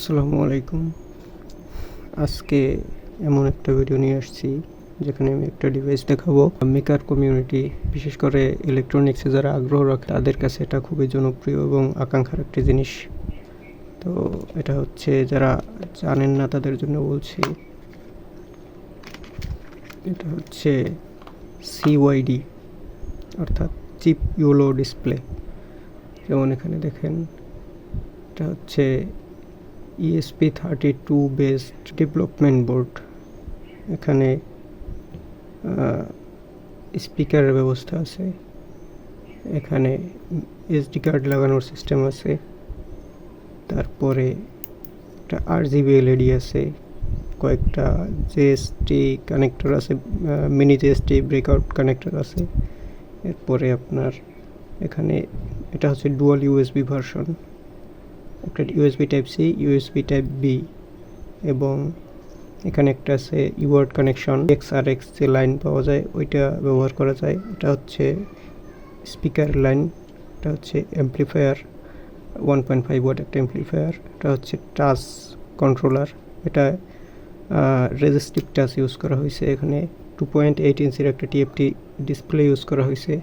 আসসালামু আলাইকুম। আজকে এমন একটা ভিডিও নিয়ে আসছি যেখানে আমি একটা ডিভাইস দেখাবো। মেকার কমিউনিটি, বিশেষ করে ইলেকট্রনিক্সে যারা আগ্রহ রাখে তাদের কাছে এটা খুবই জনপ্রিয় এবং আকাঙ্ক্ষার একটি জিনিস। তো এটা হচ্ছে, যারা জানেন না তাদের জন্য বলছি, এটা হচ্ছে CYD, অর্থাৎ চিপ ইউলো ডিসপ্লে। যেমন এখানে দেখেন, এটা হচ্ছে ESP32 বেসড ডেভেলপমেন্ট বোর্ড। এখানে স্পিকারের ব্যবস্থা আছে, এখানে SD কার্ড লাগানোর সিস্টেম আছে, তারপরে একটা RGB LED আছে, কয়েকটা JST কানেক্টর আছে, মিনি JST ব্রেকআউট কানেক্টর আছে। এরপরে আপনার এখানে এটা হচ্ছে ডুয়াল USB ভার্সন, একটা USB type C, USB type B, এবং এখানে একটা আছে ইউআরট কানেকশন, XRX যে লাইন পাওয়া যায় ওইটা ব্যবহার করা যায়। এটা হচ্ছে স্পিকার লাইন, এটা হচ্ছে অ্যাম্পলিফায়ার, 1.5 ওয়াট একটা অ্যাম্পলিফায়ার। এটা হচ্ছে টাচ কন্ট্রোলার, এটা রেজিস্টিভ টাচ ইউজ করা হয়েছে। এখানে 2.8 ইঞ্চির একটা TFT ডিসপ্লে ইউজ করা হয়েছে।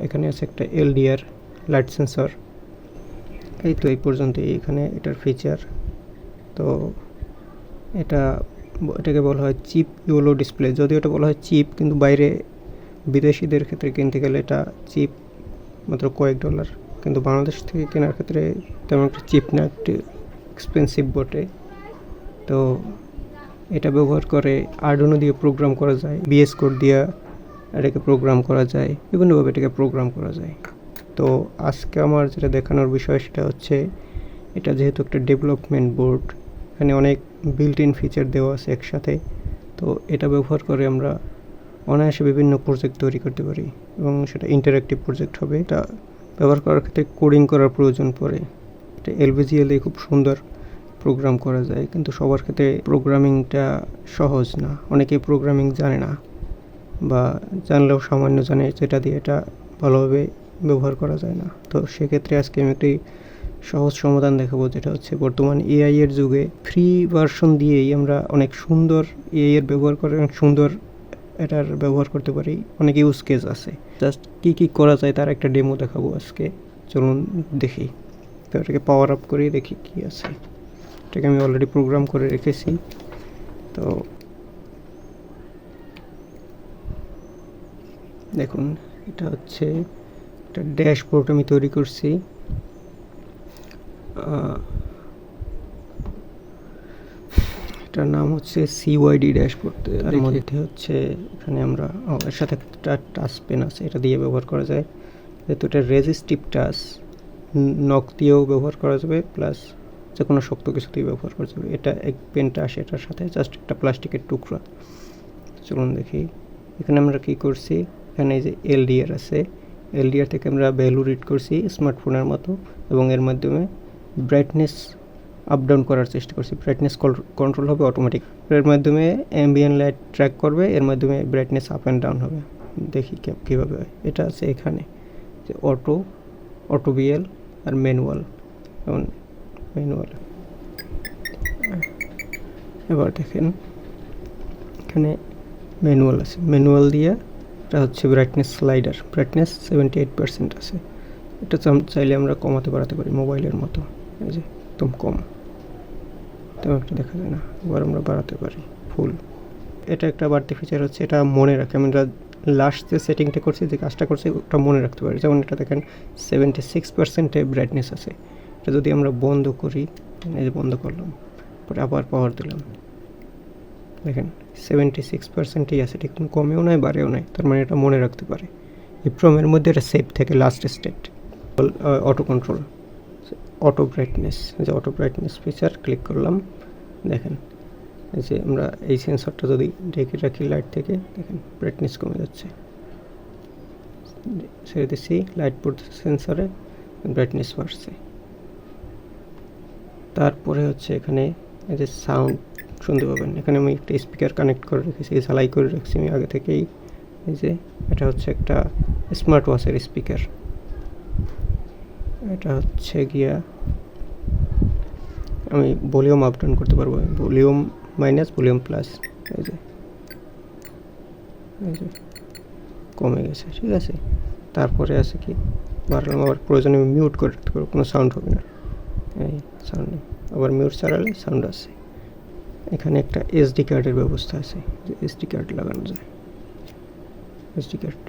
এখানে আছে একটা LDR লাইট সেন্সর। এই তো এই পর্যন্তই এখানে এটার ফিচার। তো এটাকে বলা হয় চিপ ইউলো ডিসপ্লে। যদিও এটা বলা হয় চিপ, কিন্তু বাইরে বিদেশিদের ক্ষেত্রে কিনতে গেলে এটা চিপ মাত্র কয়েক ডলার, কিন্তু বাংলাদেশ থেকে কেনার ক্ষেত্রে তেমন একটা চিপ না, একটু এক্সপেন্সিভ বটে। তো এটা ব্যবহার করে আরডুইনো দিয়ে প্রোগ্রাম করা যায়, BS কোড দিয়ে এটাকে প্রোগ্রাম করা যায়, বিভিন্নভাবে এটাকে প্রোগ্রাম করা যায়। তো আজকে আমার যেটা দেখানোর বিষয় সেটা হচ্ছে, এটা যেহেতু একটা ডেভেলপমেন্ট বোর্ড, এখানে অনেক বিল্ট ইন ফিচার দেওয়া আছে একসাথে। তো এটা ব্যবহার করে আমরা অনায়াসে বিভিন্ন প্রজেক্ট তৈরি করতে পারি, এবং সেটা ইন্টারঅ্যাক্টিভ প্রজেক্ট হবে। এটা ব্যবহার করার ক্ষেত্রে কোডিং করার প্রয়োজন পড়ে। এটা LVGL দিয়ে খুব সুন্দর প্রোগ্রাম করা যায়, কিন্তু সবার ক্ষেত্রে প্রোগ্রামিংটা সহজ না, অনেকেই প্রোগ্রামিং জানে না, বা জানলেও সামান্য জানে, যেটা দিয়ে এটা ভালোভাবে ব্যবহার করা যায় না। তো সেক্ষেত্রে আজকে আমি একটি সহজ সমাধান দেখাবো, যেটা হচ্ছে বর্তমান AI এর যুগে ফ্রি ভার্সন দিয়েই আমরা অনেক সুন্দর AI এর ব্যবহার করে অনেক সুন্দর এটার ব্যবহার করতে পারি। অনেক ইউজ কেস আছে, জাস্ট কী করা যায় তার একটা ডেমো দেখাবো আজকে। চলুন দেখি। তো এটাকে পাওয়ার আপ করে দেখি কি আছে। এটাকে আমি অলরেডি প্রোগ্রাম করে রেখেছি। তো দেখুন, এটা হচ্ছে একটা ড্যাশবোর্ড আমি তৈরি করছি। এটার নাম হচ্ছে CYD ড্যাশবোর্ড। তার মধ্যে হচ্ছে এখানে আমরা এর সাথে একটা টাচ পেন আছে, এটা দিয়ে ব্যবহার করা যায়। যেহেতু এটা রেজিস্টিভ টাচ, নখ দিয়েও ব্যবহার করা যাবে, প্লাস যে কোনো শক্ত কিছু দিয়ে ব্যবহার করা যাবে। এটা এক পেনটা আসে এটার সাথে, জাস্ট একটা প্লাস্টিকের টুকরা। চলুন দেখি। এখানে আমরা কি করছি, এখানে এই যে LDR আছে, LDR থেকে আমরা ভ্যালু রিড করছি স্মার্টফোনের মতো, এবং এর মাধ্যমে ব্রাইটনেস আপ ডাউন করার চেষ্টা করছি। ব্রাইটনেস কন্ট্রোল হবে অটোমেটিক, এর মাধ্যমে অ্যাম্বিয়েন্ট লাইট ট্র্যাক করবে, এর মাধ্যমে ব্রাইটনেস আপ অ্যান্ড ডাউন হবে। দেখি কীভাবে হয়। এটা আছে এখানে যে অটো BL আর ম্যানুয়াল। যেমন ম্যানুয়াল, এবার দেখেন এখানে ম্যানুয়াল আছে, ম্যানুয়াল দিয়ে এটা হচ্ছে ব্রাইটনেস স্লাইডার, ব্রাইটনেস 78% আছে। এটা চাইলে আমরা কমাতে বাড়াতে পারি মোবাইলের মতো, এই যে একদম কম, তেমন একটা দেখা যায় না। এবার আমরা বাড়াতে পারি ফুল। এটা একটা বাড়তি ফিচার হচ্ছে, এটা মনে রাখে। আমরা লাস্ট যে সেটিংটা করছি, যে কাজটা করছি, ওটা মনে রাখতে পারি। যেমন এটা দেখেন 76% ব্রাইটনেস আছে। এটা যদি আমরা বন্ধ করি, এই যে বন্ধ করলাম, পরে আবার পাওয়ার দিলাম, দেখেন 76%ই আছে, ঠিক কমেও নয় বাড়েও নয়। তার মানে এটা মনে রাখতে পারে। ইপ্রমের মধ্যে এটা সেভ থেকে last state. Auto control, auto brightness, যে অটো ব্রাইটনেস ফিচার ক্লিক করলাম, দেখেন এই যে আমরা এই সেন্সরটা যদি ঢেকে রাখি লাইট থেকে, দেখেন ব্রাইটনেস কমে যাচ্ছে। ছেড়ে দিচ্ছি, লাইট পড়ছে সেন্সরে, ব্রাইটনেস বাড়ছে। তারপরে হচ্ছে এখানে এই যে সাউন্ড শুনতে পাবেন। এখানে আমি একটা স্পিকার কানেক্ট করে রেখেছি, ঝালাই করে রাখছি আমি আগে থেকেই। এই যে এটা হচ্ছে একটা স্মার্ট ওয়াচের স্পিকার, এটা হচ্ছে গিয়া আমি ভলিউম আপ ডাউন করতে পারবো, ভলিউম মাইনাস ভলিউম প্লাস, এই যে কমে গেছে, ঠিক আছে। তারপরে আছে কি বাড়লাম, আবার প্রয়োজনে মিউট করে রাখতে পারবো, কোনো সাউন্ড হবে না, এই সাউন্ড নেই। আবার মিউট ছাড়ালে সাউন্ড আছে। এখানে একটা এসডি কার্ডের ব্যবস্থা আছে, যে এসডি কার্ড লাগানো যায়। এসডি কার্ড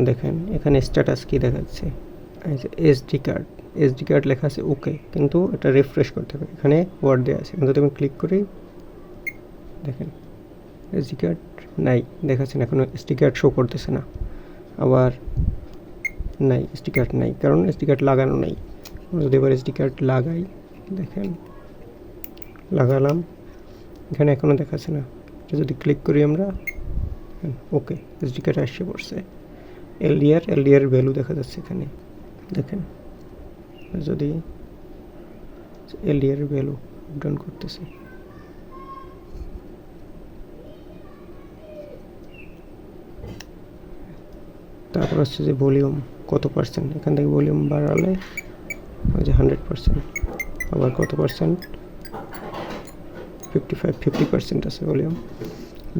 দেখেন এখানে স্ট্যাটাস কি দেখাচ্ছে, এই যে এসডি কার্ড লেখা আছে ওকে, কিন্তু এটা রিফ্রেশ করতে হবে। এখানে ওয়ার্ড দেওয়া আছে, কিন্তু আমি ক্লিক করি, দেখেন এসডি কার্ড নাই দেখাচ্ছে না, এখনো এসডি কার্ড শো করতেছে না। আবার নাই, এসডি কার্ড নাই, কারণ এসডি কার্ড লাগানো নাই। যদি এবার এসডি কার্ড লাগাই, দেখেন লাগালাম, এখানে এখনো দেখাচ্ছে না। এটা যদি ক্লিক করি আমরা, ওকে এসডি কার্ড আসছে পড়ছে। এলডিআর ভ্যালু দেখা যাচ্ছে এখানে, দেখেন যদি এলডিআর ভ্যালু আপডাউন করতেছে, তারপর হচ্ছে যে ভলিউম কত পার্সেন্ট, এখান থেকে ভলিউম বাড়ালে ওই যে 100%, আবার কত পার্সেন্ট 50% আছে ভলিউম।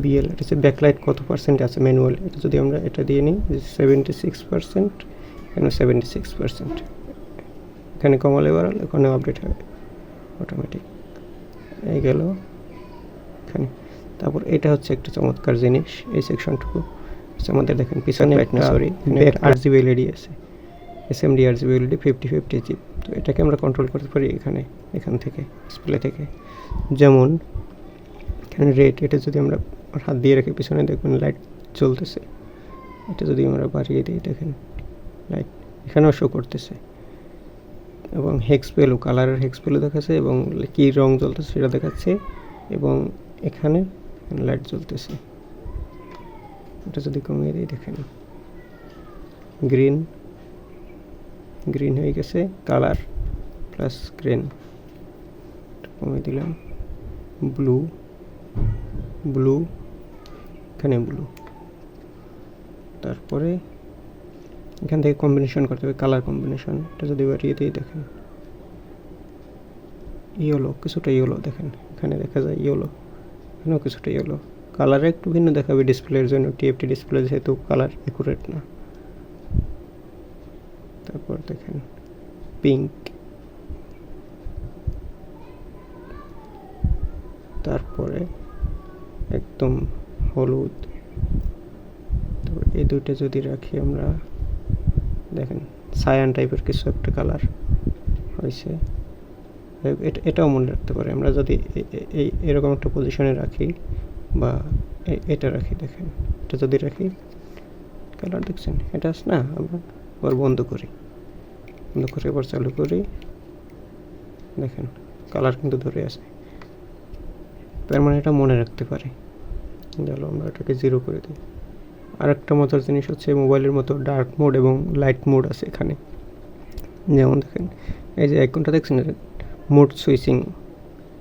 বিএল এটা হচ্ছে ব্যাকলাইট কত পার্সেন্ট আছে ম্যানুয়াল, এটা যদি আমরা এটা দিয়ে নিই 76%, এখানে 76%, এখানে কমালে বাড়ালে ওখানে আপডেট হবে অটোমেটিক, এই গেল এখানে। তারপর এটা হচ্ছে একটা চমৎকার জিনিস, এই সেকশনটুকু আমাদের দেখেন পিছনে আরজিবি এলইডি আছে, এসএমডি আরজিবি এলইডি 50-50 চিপ। তো এটাকে আমরা কন্ট্রোল করতে পারি এখান থেকে ডিসপ্লে থেকে। যেমন এখানে রেড, এটা যদি আমরা হাত দিয়ে রেখে পিছনে দেখবেন লাইট জ্বলতেছে, এটা যদি আমরা বাড়িয়ে দিই দেখেন লাইট এখানেও শো করতেছে। এবং হেক্স ভ্যালু, কালারের হেক্স ভ্যালু দেখাচ্ছে এবং কী রং জ্বলতেছে সেটা দেখাচ্ছে, এবং এখানে লাইট জ্বলতেছে। এটা যদি কমিয়ে দিই দেখেন গ্রিন হয়ে গেছে, কালার প্লাস গ্রিন, কমিয়ে দিলাম, ব্লু এখানে ব্লু। তারপরে এখান থেকে কম্বিনেশন করতে হবে, কালার কম্বিনেশন, এটা যদি বাড়িয়ে দিই দেখেন ইয়েলো, কিছুটা ইয়েলো দেখেন, এখানে দেখা যায় ইয়েলো, এখানেও কিছুটা ইয়েলো। কালারে একটু ভিন্ন দেখাবে ডিসপ্লের জন্য, টিএফটি ডিসপ্লে যেহেতু কালার অ্যাকুরেট না। তারপর দেখেন পিঙ্ক, তারপরে একদম হলুদ। তো এই দুইটা যদি রাখি আমরা, দেখেন সায়ান টাইপের কিছু একটা কালার হয়েছে। এটাও মনে রাখতে পারি আমরা যদি এরকম একটা পজিশনে রাখি, বা এটা রাখি, দেখেন এটা যদি রাখি কালার দেখছেন এটা আছে না, আমরা আবার বন্ধ করে এবার চালু করি, দেখেন কালার কিন্তু ধরে আছে। তার মানে এটা মনে রাখতে পারি। চলো আমরা এটাকে 0 করে দিই। আর একটা মজার জিনিস হচ্ছে মোবাইলের মতো ডার্ক মোড এবং লাইট মোড আছে এখানে। যেমন দেখেন এই যে আইকনটা দেখছেন, মোড সুইচিং,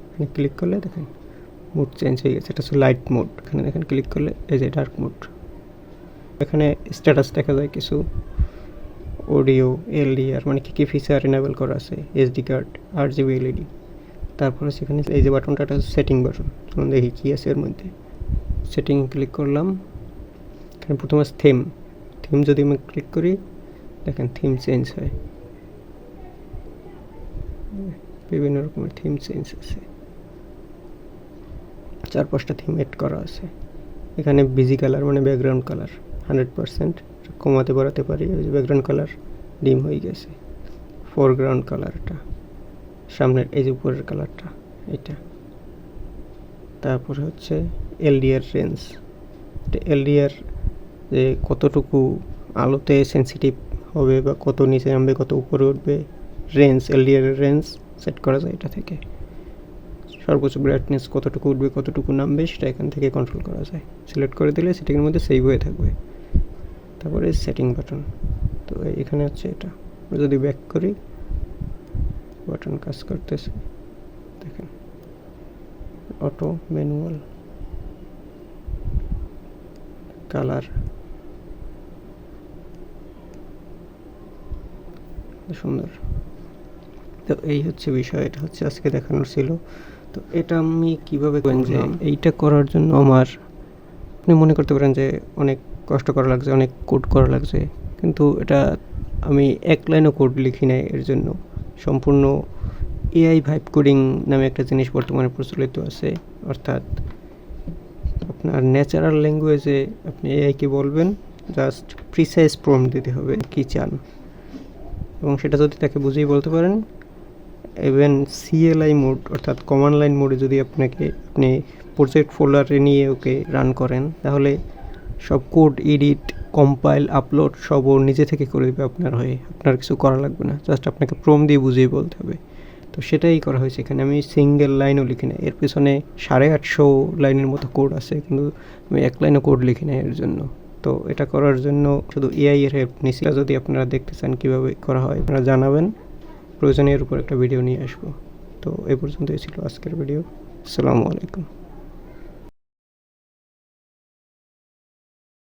এখানে ক্লিক করলে দেখেন মোড চেঞ্জ হয়ে গেছে, এটা হচ্ছে লাইট মোড। এখানে দেখেন ক্লিক করলে এই যে ডার্ক মোড। এখানে স্ট্যাটাস দেখা যায় কিছু, অডিও, এলডিআর, মানে কী ফিচার এনেবল করা আছে, এসডি কার্ড, আরজিবি এলইডি। তারপরে সেখানে এই যে বাটনটা, এটা সেটিং বাটন। চলুন দেখি কী আছে এর মধ্যে। সেটিং ক্লিক করলাম, এখানে প্রথমে আছে থিম যদি আমি ক্লিক করি দেখেন থিম চেঞ্জ হয়, বিভিন্ন রকমের থিম চেঞ্জ আছে, 4-5টা থিম এড করা আছে। এখানে বিজি কালার মানে ব্যাকগ্রাউন্ড কালার 100% কমাতে বাড়াতে পারি। ওই যে ব্যাকগ্রাউন্ড কালার ডিম হয়ে গেছে, ফোরগ্রাউন্ড কালারটা, সামনের এই যে উপরের কালারটা এটা। তারপরে হচ্ছে এলডিআর রেঞ্জ, এলডিআর যে কতটুকু আলোতে সেন্সিটিভ হবে বা কত নিচে নামবে কত উপরে উঠবে, রেঞ্জ, এলডিআর রেঞ্জ সেট করা যায় এটা থেকে। সর্বোচ্চ ব্রাইটনেস কতটুকু উঠবে কতটুকু নামবে সেটা এখান থেকে কন্ট্রোল করা যায়। সিলেক্ট করে দিলে সেটিংয়ের মধ্যে সেভ হয়ে থাকবে। তারপরে সেটিং বাটন, তো এখানে হচ্ছে এটা। যদি ব্যাক করি বাটন কাজ করতেছে, দেখেন অটো, ম্যানুয়াল, কালার, সুন্দর। তো এই হচ্ছে বিষয়, এটা হচ্ছে আজকে দেখানোর ছিল। তো এটা আমি কীভাবে করলাম, যে এইটা করার জন্য আমার, আপনি মনে করতে পারেন যে অনেক কষ্ট করা লাগছে, অনেক কোড করা লাগছে, কিন্তু এটা আমি এক লাইনও কোড লিখি নাই এর জন্য। সম্পূর্ণ এআই ভাইব কোডিং নামে একটা জিনিস বর্তমানে প্রচলিত আছে, অর্থাৎ আপনার ন্যাচারাল ল্যাঙ্গুয়েজে আপনি এআইকে বলবেন, জাস্ট প্রিসাইজ প্রম্পট দিতে হবে কী চান, এবং সেটা যদি তাকে বুঝিয়ে বলতে পারেন, ইভেন সিএলআই মোড অর্থাৎ কমান্ড লাইন মোডে যদি আপনি প্রজেক্ট ফোল্ডারে নিয়ে ওকে রান করেন, তাহলে সব কোড এডিট, কম্পাইল, আপলোড সব ও নিজে থেকে করে দেবে আপনার হয়ে, আপনার কিছু করা লাগবে না, জাস্ট আপনাকে প্রম্পট দিয়ে বুঝিয়ে বলতে হবে। তো সেটাই করা হয়েছে এখানে। আমি সিঙ্গেল লাইনও লিখি না, এর পেছনে 850 লাইনের মতো কোড আছে, কিন্তু আমি এক লাইনও কোড লিখি না এর জন্য। তো এটা করার জন্য শুধু এআই এর হেল্প নিছি। যদি আপনারা দেখতে চান কীভাবে করা হয়, আপনারা জানাবেন, প্রয়োজনের উপর একটা ভিডিও নিয়ে আসবো। তো এই পর্যন্তই ছিল আজকের ভিডিও। আসসালামু আলাইকুম।